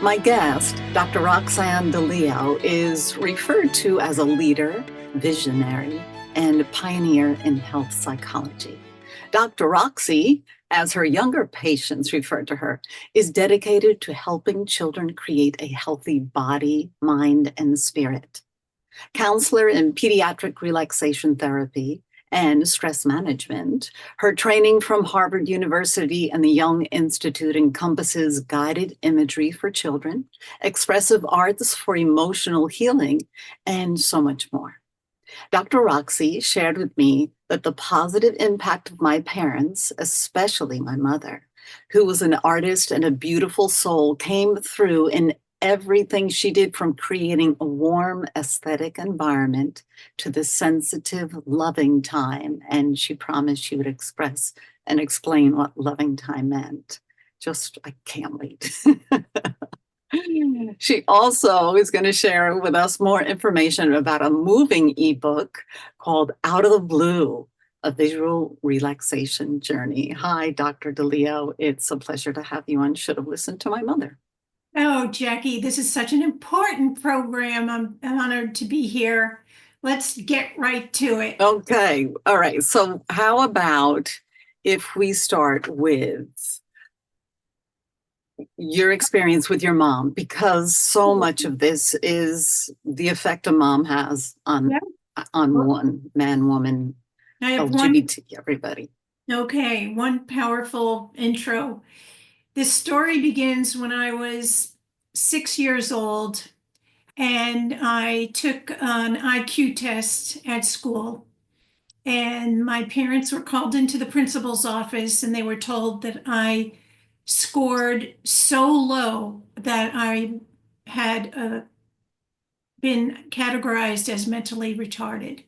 My guest, Dr. Roxanne Daleo, is referred to as a leader, visionary, and pioneer in health psychology. Dr. Roxie, as her younger patients refer to her, is dedicated to helping children create a healthy body, mind, and spirit. Counselor in pediatric relaxation therapy and stress management, her training from Harvard University and the Jung Institute encompasses guided imagery for children, expressive arts for emotional healing, and so much more. Dr. Roxie shared with me that the positive impact of my parents, especially my mother, who was an artist and a beautiful soul, came through in everything she did, from creating a warm aesthetic environment to the sensitive, loving time. And she promised she would express and explain what loving time meant. I can't wait. She also is going to share with us more information about a moving ebook called Out of the Blue, a visual relaxation journey. Hi, Dr. Daleo. It's a pleasure to have you on Should Have Listened to My Mother. Oh, Jackie, this is such an important program. I'm honored to be here. Let's get right to it. Okay. All right. So how about if we start with your experience with your mom, because so much of this is the effect a mom has on one man, woman, LGBT, everybody. Okay, one powerful intro. This story begins when I was 6 years old, and I took an IQ test at school. And my parents were called into the principal's office, and they were told that I scored so low that I had been categorized as mentally retarded.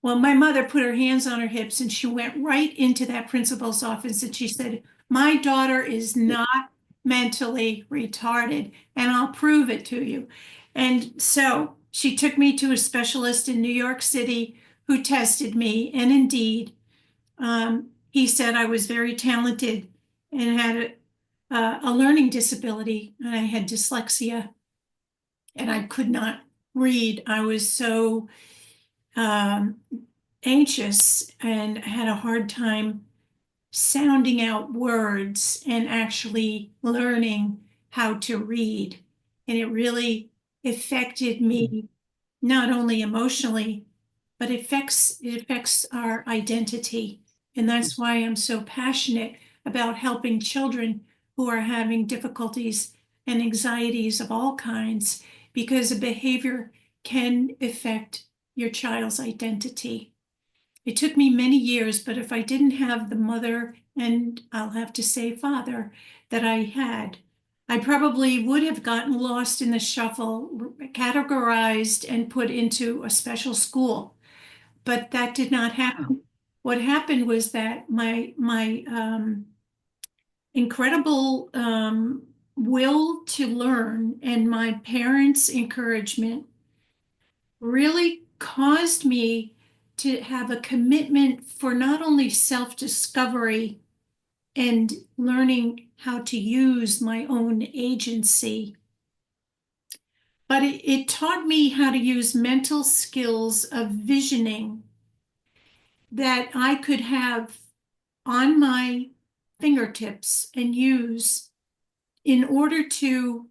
Well, my mother put her hands on her hips and she went right into that principal's office and she said, "My daughter is not mentally retarded, and I'll prove it to you." And so she took me to a specialist in New York City who tested me. And indeed, he said I was very talented and had a learning disability, and I had dyslexia, and I could not read. I was so anxious and had a hard time sounding out words and actually learning how to read. And it really affected me, not only emotionally, but it affects our identity. And that's why I'm so passionate about helping children who are having difficulties and anxieties of all kinds, because a behavior can affect your child's identity. It took me many years, but if I didn't have the mother, and I'll have to say father, that I had, I probably would have gotten lost in the shuffle, categorized and put into a special school. But that did not happen. What happened was that my incredible will to learn and my parents' encouragement really caused me to have a commitment for not only self-discovery and learning how to use my own agency, but it taught me how to use mental skills of visioning that I could have on my fingertips and use in order to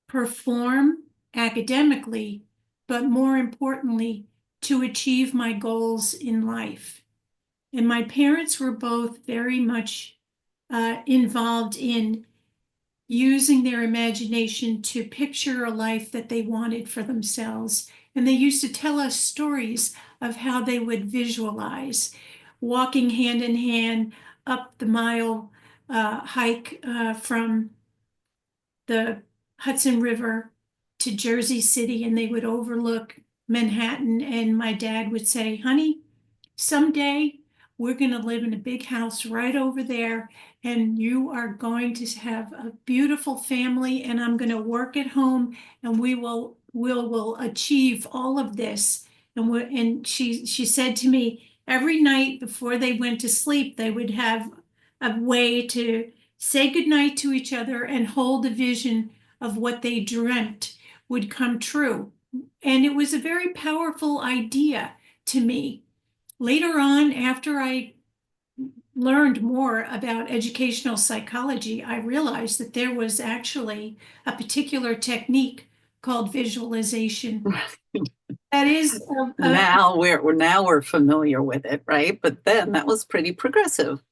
perform academically, but more importantly, to achieve my goals in life. And my parents were both very much involved in using their imagination to picture a life that they wanted for themselves. And they used to tell us stories of how they would visualize walking hand in hand up the mile hike from the Hudson River to Jersey City, and they would overlook Manhattan. And my dad would say, "Honey, someday we're going to live in a big house right over there, and you are going to have a beautiful family, and I'm going to work at home, and we'll achieve all of this." And she said to me, every night before they went to sleep, they would have a way to say goodnight to each other, and hold a vision of what they dreamt would come true. And it was a very powerful idea to me. Later on, after I learned more about educational psychology, I realized that there was actually a particular technique called visualization. That is Now we're familiar with it, right? But then that was pretty progressive.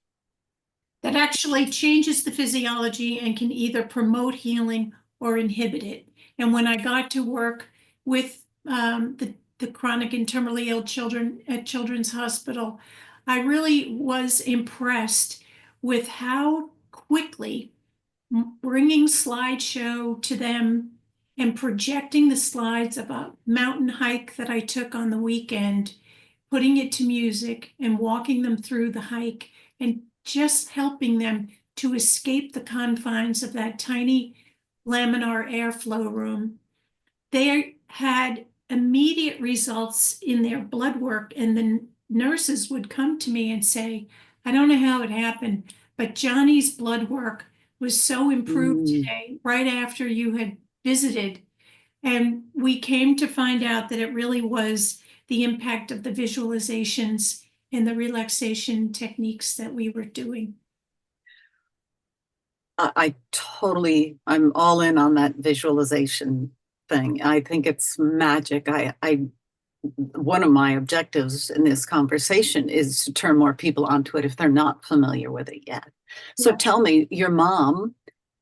that actually changes the physiology and can either promote healing or inhibit it. And when I got to work with the chronic and terminally ill children at Children's Hospital, I really was impressed with how quickly bringing slideshow to them and projecting the slides of a mountain hike that I took on the weekend, putting it to music and walking them through the hike and just helping them to escape the confines of that tiny laminar airflow room. They had immediate results in their blood work, and the nurses would come to me and say, I don't know how it happened, but Johnny's blood work was so improved today, right after you had visited. And we came to find out that it really was the impact of the visualizations and the relaxation techniques that we were doing. I'm all in on that visualization thing. I think it's magic. One of my objectives in this conversation is to turn more people onto it if they're not familiar with it yet. So Yeah. tell me, your mom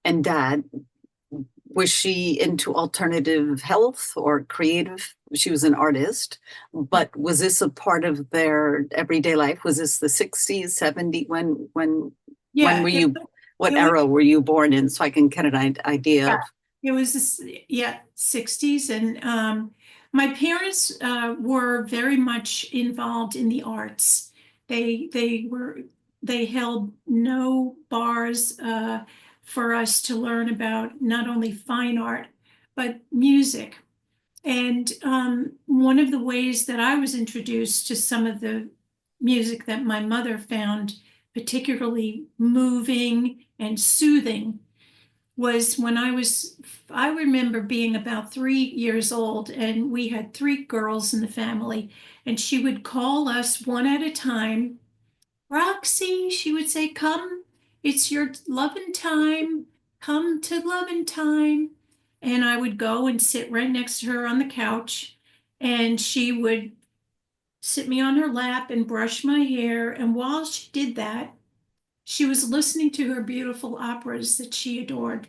and dad, was she into alternative health or creative? She was an artist, but was this a part of their everyday life? Was this the 60s, 70s? When Yeah, were you, what era were you born in, so I can get an idea of? it was this, 60s. And my parents were very much involved in the arts. They held no bars for us to learn about not only fine art, but music. And one of the ways that I was introduced to some of the music that my mother found particularly moving and soothing was when I remember being about 3 years old, and we had three girls in the family, and she would call us one at a time. Roxie, she would say, come, it's your loving time, come to loving time. And I would go and sit right next to her on the couch, and she would sit me on her lap and brush my hair. And while she did that, she was listening to her beautiful operas that she adored.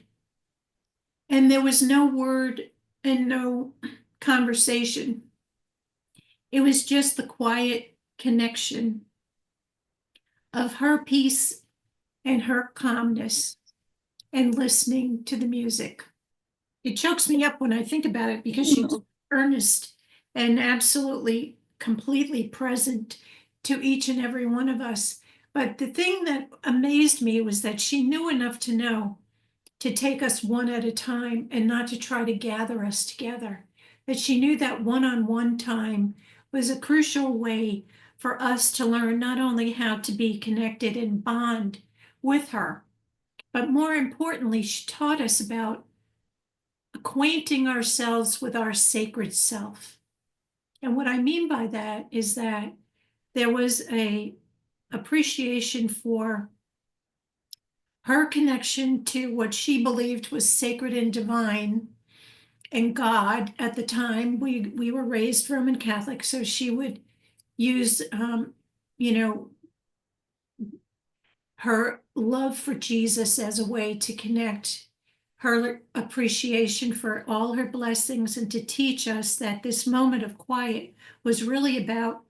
And there was no word and no conversation. It was just the quiet connection of her peace and her calmness and listening to the music. It chokes me up when I think about it because she was earnest and absolutely, completely present to each and every one of us. But the thing that amazed me was that she knew enough to know to take us one at a time and not to try to gather us together. That she knew that one-on-one time was a crucial way for us to learn not only how to be connected and bond with her, but more importantly, she taught us about acquainting ourselves with our sacred self. And what I mean by that is that there was a appreciation for her connection to what she believed was sacred and divine and God. At the time, we were raised Roman Catholic, so she would use, you know, her love for Jesus as a way to connect her appreciation for all her blessings and to teach us that this moment of quiet was really about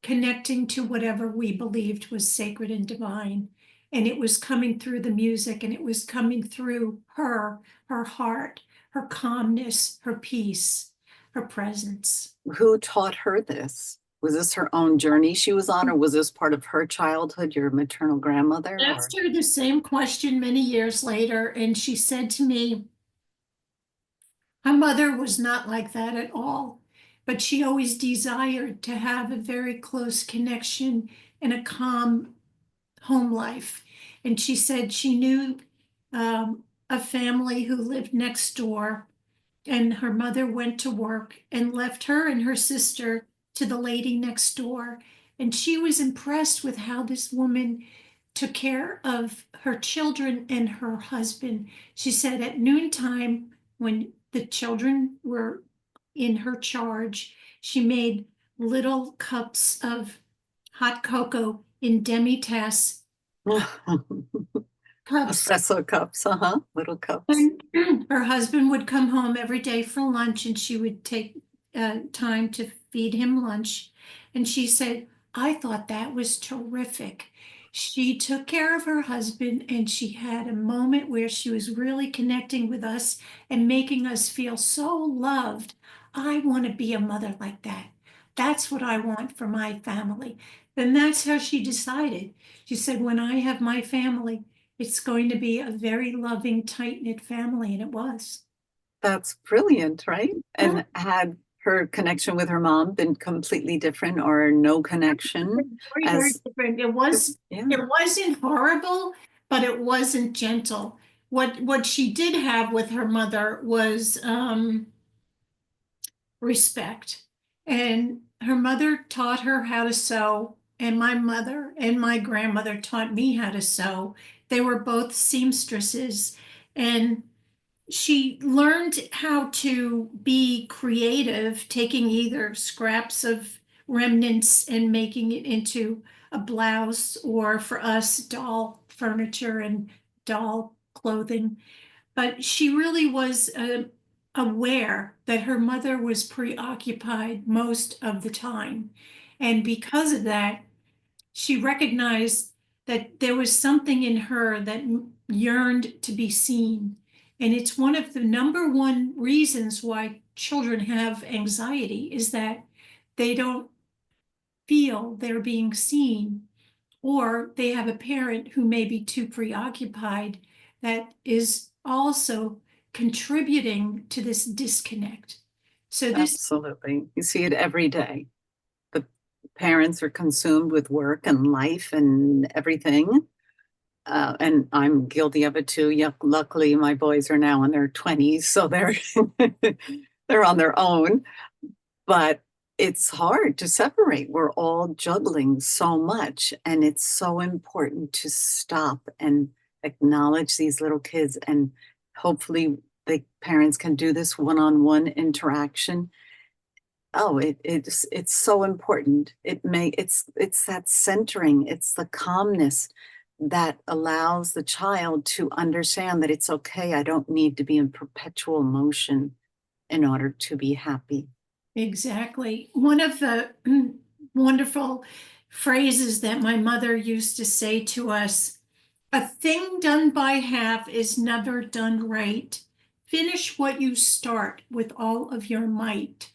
connecting to whatever we believed was sacred and divine. And it was coming through the music, and it was coming through her heart, her calmness, her peace, her presence. Who taught her this? Was this her own journey she was on, or was this part of her childhood, your maternal grandmother? I asked her the same question many years later, and she said to me, her mother was not like that at all, but she always desired to have a very close connection and a calm home life. And she said she knew a family who lived next door, and her mother went to work and left her and her sister to the lady next door. And she was impressed with how this woman took care of her children and her husband. She said at noontime, when the children were in her charge, she made little cups of hot cocoa in demi-tasse cups. Espresso cups, little cups. And her husband would come home every day for lunch, and she would take time to feed him lunch. And she said, I thought that was terrific. She took care of her husband, and she had a moment where she was really connecting with us and making us feel so loved. I want to be a mother like that. That's what I want for my family. And that's how she decided. She said, when I have my family, it's going to be a very loving, tight-knit family, and it was. That's brilliant, right? And had her connection with her mom been completely different or no connection? Very different. It wasn't horrible, but it wasn't gentle. What she did have with her mother was respect. And her mother taught her how to sew, and my mother and my grandmother taught me how to sew. They were both seamstresses, and she learned how to be creative, taking either scraps of remnants and making it into a blouse, or for us, doll furniture and doll clothing. But she really was aware that her mother was preoccupied most of the time. And because of that, she recognized that there was something in her that yearned to be seen. And it's one of the number one reasons why children have anxiety, is that they don't feel they're being seen, or they have a parent who may be too preoccupied that is also contributing to this disconnect. So this Absolutely. You see it every day. The parents are consumed with work and life and everything. And I'm guilty of it too. Yeah, luckily my boys are now in their 20s, so they're they're on their own. But it's hard to separate. We're all juggling so much, and it's so important to stop and acknowledge these little kids, and hopefully the parents can do this one-on-one interaction. Oh, it's so important. It's that centering, it's the calmness that allows the child to understand that it's okay. I don't need to be in perpetual motion in order to be happy. Exactly. One of the wonderful phrases that my mother used to say to us, a thing done by half is never done right. Finish what you start with all of your might.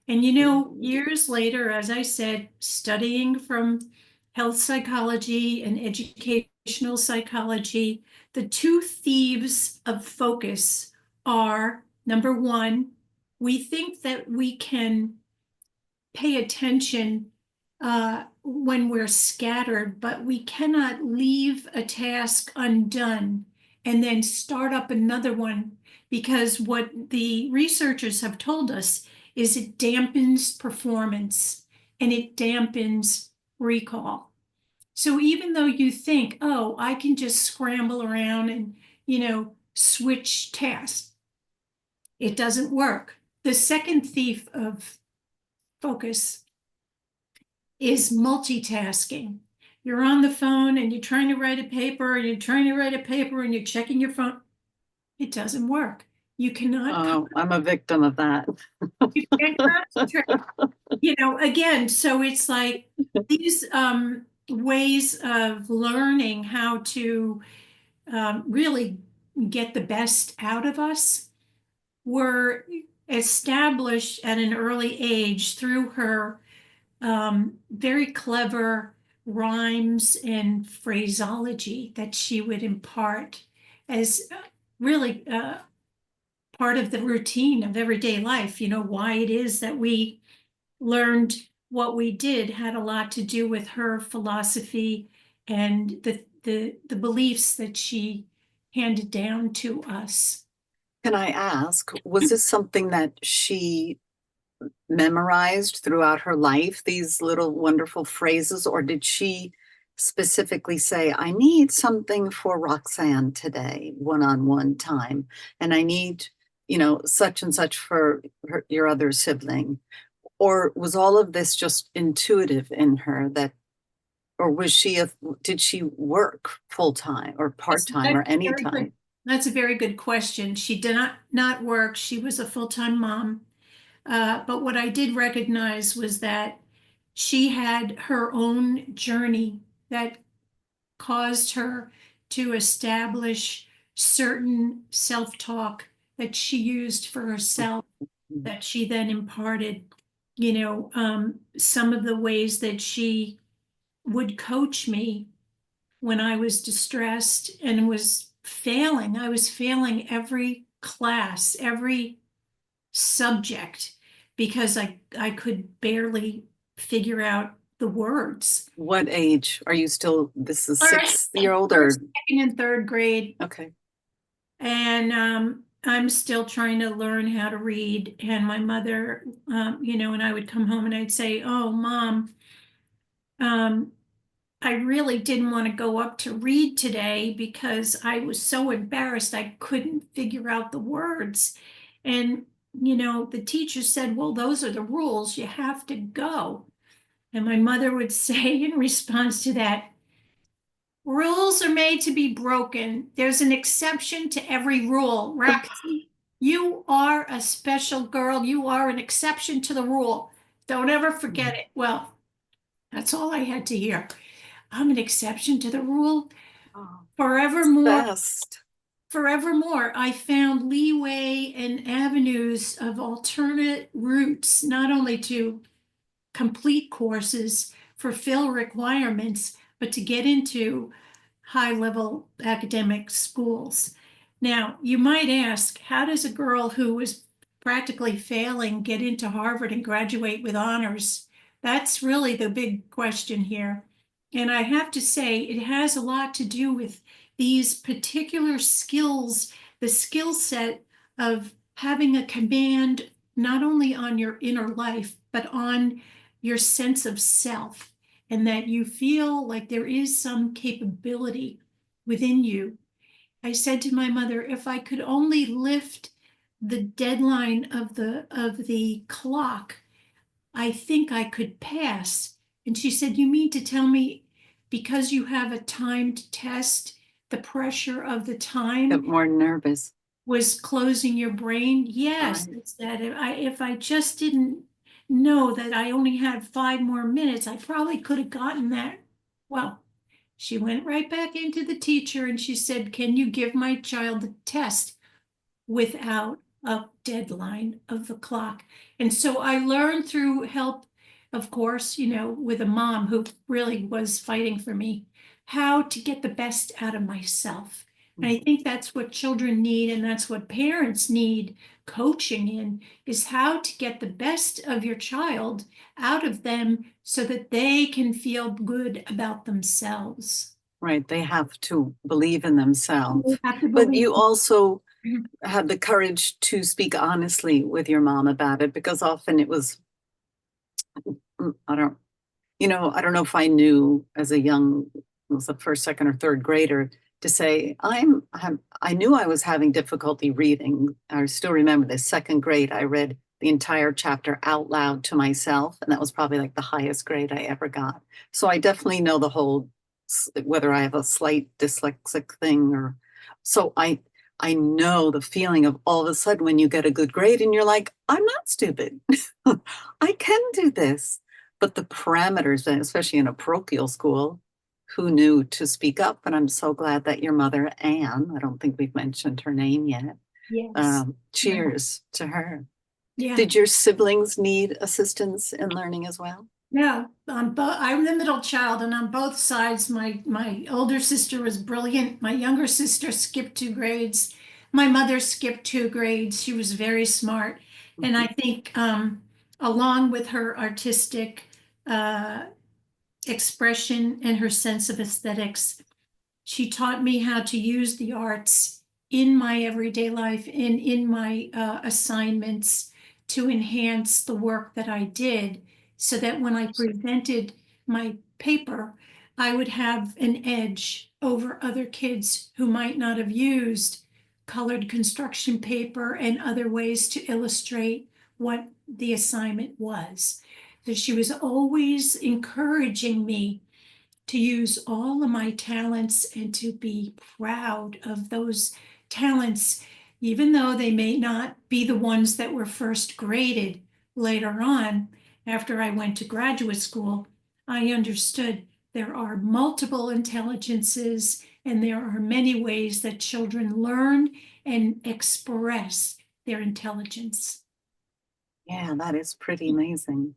And years later, as I said, studying from health psychology and educational psychology, the two thieves of focus are, number one, we think that we can pay attention when we're scattered, but we cannot leave a task undone and then start up another one, because what the researchers have told us is it dampens performance and it dampens recall. So even though you think, oh, I can just scramble around and, switch tasks, it doesn't work. The second thief of focus is multitasking. You're on the phone and you're trying to write a paper, and you're trying to write a paper and you're checking your phone. It doesn't work. You cannot. Oh, I'm a victim of that. You can't concentrate. Again, so it's like these ways of learning how to really get the best out of us were established at an early age through her very clever rhymes and phraseology that she would impart as really part of the routine of everyday life. Why it is that we learned what we did had a lot to do with her philosophy and the beliefs that she handed down to us. Can I ask, was this something that she memorized throughout her life, these little wonderful phrases, or did she specifically say, I need something for Roxanne today, one-on-one time, and I need, such and such for your other sibling? Or was all of this just intuitive in her that, or did she work full-time or part-time or anytime? That's a very good question. She did not work. She was a full-time mom. But what I did recognize was that she had her own journey that caused her to establish certain self-talk that she used for herself, that she then imparted. Some of the ways that she would coach me when I was distressed and was failing. I was failing every class, every subject, because I could barely figure out the words. What age are you still? This is All right. 6-year-old or? Second and third grade. Okay. And I'm still trying to learn how to read. And my mother, and I would come home and I'd say, oh, Mom, I really didn't want to go up to read today because I was so embarrassed I couldn't figure out the words. And, the teacher said, well, those are the rules. You have to go. And my mother would say in response to that, rules are made to be broken. There's an exception to every rule. Roxy, you are a special girl. You are an exception to the rule. Don't ever forget it. Well, that's all I had to hear. I'm an exception to the rule. Oh, Forevermore, best. forevermore, I found leeway and avenues of alternate routes, not only to complete courses, fulfill requirements, but to get into high-level academic schools. Now, you might ask, how does a girl who was practically failing get into Harvard and graduate with honors? That's really the big question here. And I have to say, it has a lot to do with these particular skills, the skill set of having a command not only on your inner life, but on your sense of self, and that you feel like there is some capability within you. I said to my mother, if I could only lift the deadline of the clock, I think I could pass. And she said, you mean to tell me because you have a timed test, the pressure of the time Get more nervous. was closing your brain? Yes, Right. it's that if I just didn't know that I only had 5 more minutes, I probably could have gotten that. Well, she went right back into the teacher and she said, can you give my child the test without a deadline of the clock? And so I learned through help, of course, with a mom who really was fighting for me, how to get the best out of myself. And I think that's what children need, and that's what parents need coaching in, is how to get the best of your child out of them so that they can feel good about themselves. Right. They have to believe in themselves. You have to But believe. you also had the courage to speak honestly with your mom about it, because often it was, I don't know if I knew as a young, it was the first, second, or third grader, to say, I knew I was having difficulty reading. I still remember the second grade, I read the entire chapter out loud to myself, and that was probably like the highest grade I ever got. So I definitely know the whole, whether I have a slight dyslexic thing or, so I know the feeling of all of a sudden when you get a good grade and you're like, I'm not stupid. I can do this. But the parameters, especially in a parochial school, who knew to speak up? And I'm so glad that your mother, Anne, I don't think we've mentioned her name yet. Yes. Cheers to her. Yeah. Did your siblings need assistance in learning as well? Yeah, I'm the middle child, and on both sides, my older sister was brilliant. My younger sister skipped 2 grades. My mother skipped 2 grades. She was very smart, and I think along with her artistic expression and her sense of aesthetics, She taught me how to use the arts in my everyday life and in my assignments to enhance the work that I did, so that when I presented my paper, I would have an edge over other kids who might not have used colored construction paper and other ways to illustrate what the assignment was. So she was always encouraging me to use all of my talents and to be proud of those talents, even though they may not be the ones that were first graded later on. After I went to graduate school, I understood there are multiple intelligences and there are many ways that children learn and express their intelligence. Yeah, that is pretty amazing.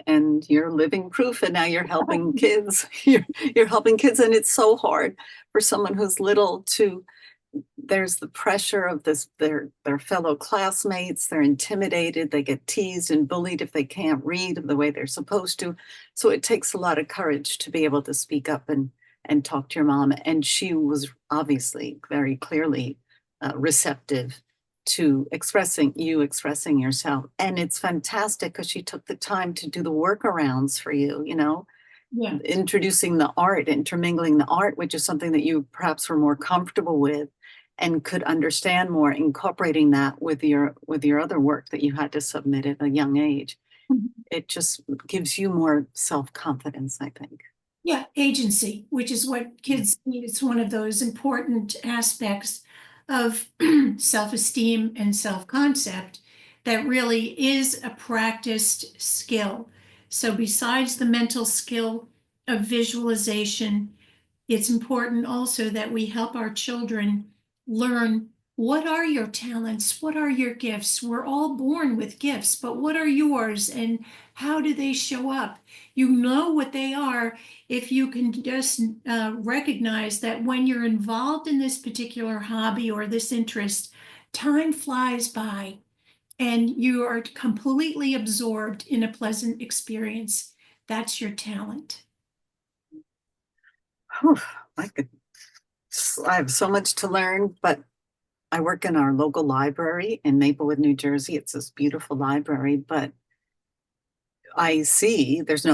And you're living proof, and now you're helping kids. You're helping kids, and it's so hard for someone who's little to, there's the pressure of this, their fellow classmates, they're intimidated, they get teased and bullied if they can't read the way they're supposed to. So it takes a lot of courage to be able to speak up and talk to your mom. And she was obviously very clearly receptive to expressing yourself. And it's fantastic because she took the time to do the workarounds for you, Yeah. introducing the art, intermingling the art, which is something that you perhaps were more comfortable with and could understand more, incorporating that with your other work that you had to submit at a young age. Mhm. It just gives you more self-confidence, I think. Yeah, agency, which is what kids need. It's one of those important aspects of self-esteem and self-concept that really is a practiced skill. So besides the mental skill of visualization, it's important also that we help our children learn, what are your talents? What are your gifts? We're all born with gifts, but what are yours and how do they show up? You know what they are if you can just recognize that when you're involved in this particular hobby or this interest, time flies by and you are completely absorbed in a pleasant experience. That's your talent. Whew, I have so much to learn, but I work in our local library in Maplewood, New Jersey. It's this beautiful library, but I see this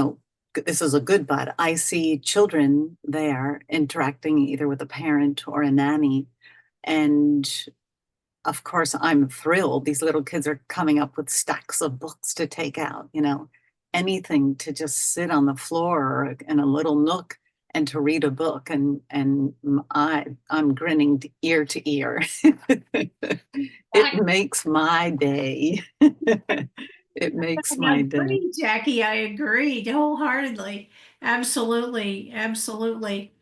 is a good but, I see children there interacting either with a parent or a nanny. And of course, I'm thrilled. These little kids are coming up with stacks of books to take out, anything to just sit on the floor or in a little nook and to read a book. And I'm grinning ear to ear. It makes my day. It makes I my day. agree, Jackie. I agree wholeheartedly. Absolutely. Absolutely.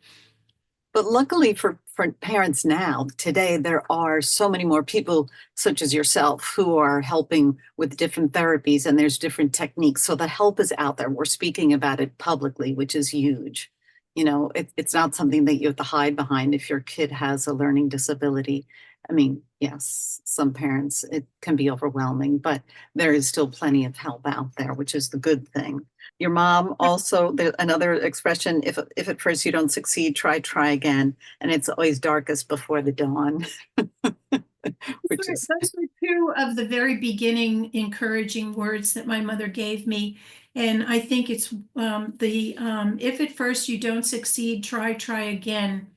But luckily for parents now, today, there are so many more people such as yourself who are helping with different therapies, and there's different techniques. So the help is out there. We're speaking about it publicly, which is huge. It's not something that you have to hide behind if your kid has a learning disability. I mean, yes, some parents, it can be overwhelming, but there is still plenty of help out there, which is the good thing. Your mom also, another expression, if at first you don't succeed, try again. And it's always darkest before the dawn. Those were two of the very beginning encouraging words that my mother gave me. And I think it's if at first you don't succeed, try again,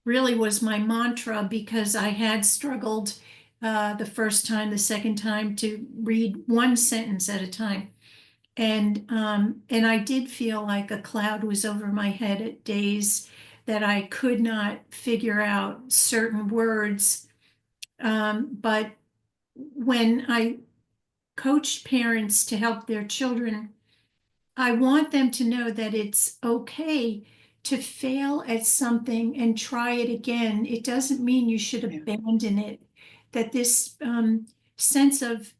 really was my mantra, because I had struggled the first time, the second time to read one sentence at a time. And I did feel like a cloud was over my head at days that I could not figure out certain words. But when I coach parents to help their children, I want them to know that it's okay to fail at something and try it again. It doesn't mean you should abandon it. That this sense of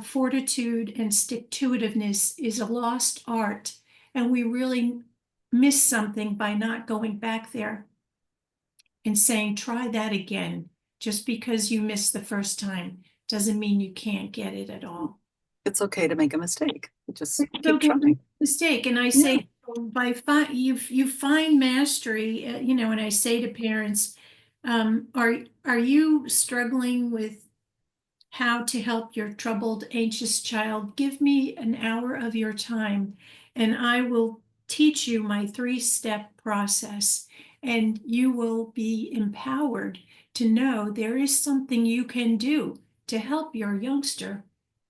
fortitude and stick-to-itiveness is a lost art, and we really miss something by not going back there and saying, try that again. Just because you missed the first time doesn't mean you can't get it at all. It's okay to make a mistake. Just It's keep okay to make trying. a mistake. And I say, You find mastery, and I say to parents, are you struggling with how to help your troubled, anxious child? Give me an hour of your time, and I will teach you my 3-step process, and you will be empowered to know there is something you can do to help your youngster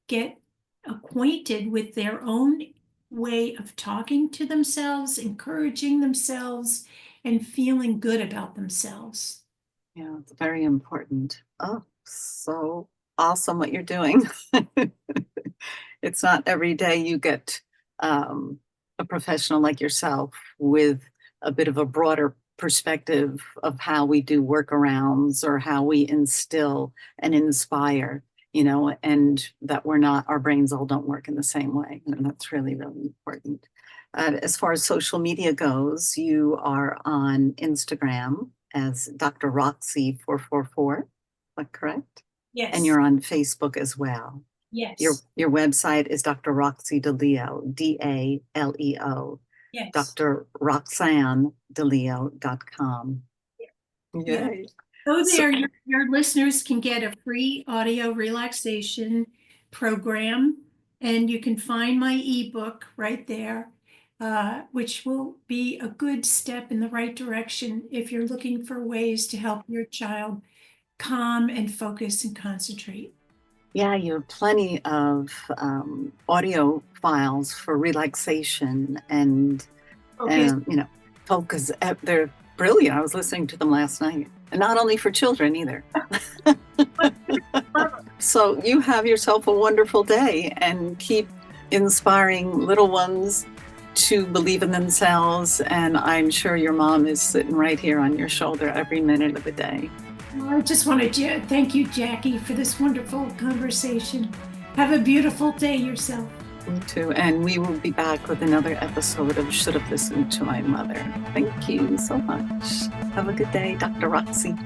get acquainted with their own way of talking to themselves, encouraging themselves, and feeling good about themselves. Yeah, it's very important. Oh, so awesome what you're doing. It's not every day you get a professional like yourself with a bit of a broader perspective of how we do workarounds or how we instill and inspire, and that our brains all don't work in the same way. And that's really, really important. As far as social media goes, you are on Instagram as Dr. Roxie 444. Is that correct? Yes. And you're on Facebook as well. Yes. Your website is Dr. Roxanne Daleo, DALEO. Yes. DrRoxanneDaleo.com. Yay. So there, your listeners can get a free audio relaxation program, and you can find my ebook right there, which will be a good step in the right direction if you're looking for ways to help your child calm and focus and concentrate. Yeah, you have plenty of audio files for relaxation and focus. They're brilliant. I was listening to them last night, and not only for children either. So you have yourself a wonderful day, and keep inspiring little ones to believe in themselves. And I'm sure your mom is sitting right here on your shoulder every minute of the day. I just wanted to thank you, Jackie, for this wonderful conversation. Have a beautiful day yourself. Me too. And we will be back with another episode of Should Have Listened to My Mother. Thank you so much. Have a good day, Dr. Roxie.